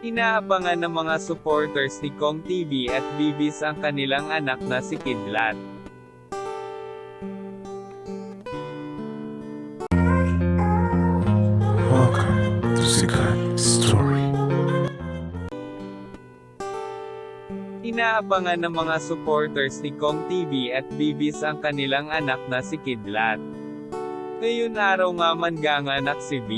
Inaabangan ng mga supporters ni Kong TV at Bibis ang kanilang anak na si Kidlat. Welcome to Sikat Story. Inaabangan ng mga supporters ni Kong TV at Bibis ang kanilang anak na si Kidlat. Ngayon araw nga mangganganak si V.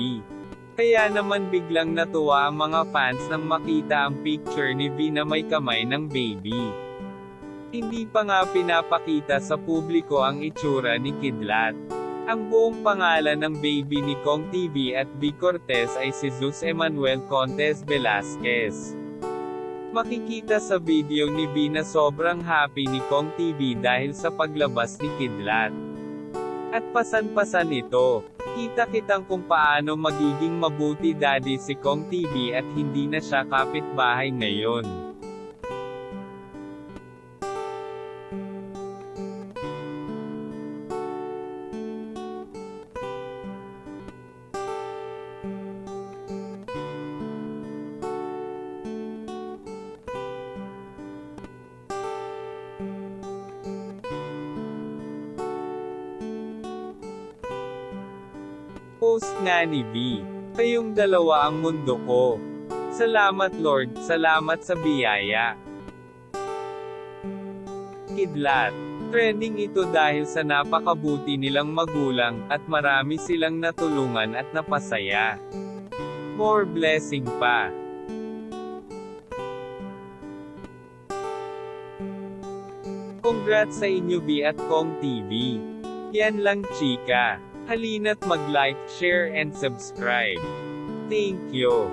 Kaya naman biglang natuwa ang mga fans nang makita ang picture ni V na may kamay ng baby. Hindi pa nga pinapakita sa publiko ang itsura ni Kidlat. Ang buong pangalan ng baby ni Kong TV at V Cortez ay si Jesus Emmanuel Contes Velasquez. Makikita sa video ni V na sobrang happy ni Kong TV dahil sa paglabas ni Kidlat. At pasan-pasan ito. Kita-kitang kung paano magiging mabuti daddy si Kong TV at hindi na siya kapitbahay ngayon. Post nga ni V. Kayong dalawa ang mundo ko. Salamat Lord, salamat sa biyaya. Kidlat. Trending ito dahil sa napakabuti nilang magulang, at marami silang natulungan at napasaya. More blessing pa. Congrats sa inyo V at Kong TV. Yan lang chika. Halina't mag-like, share and subscribe. Thank you.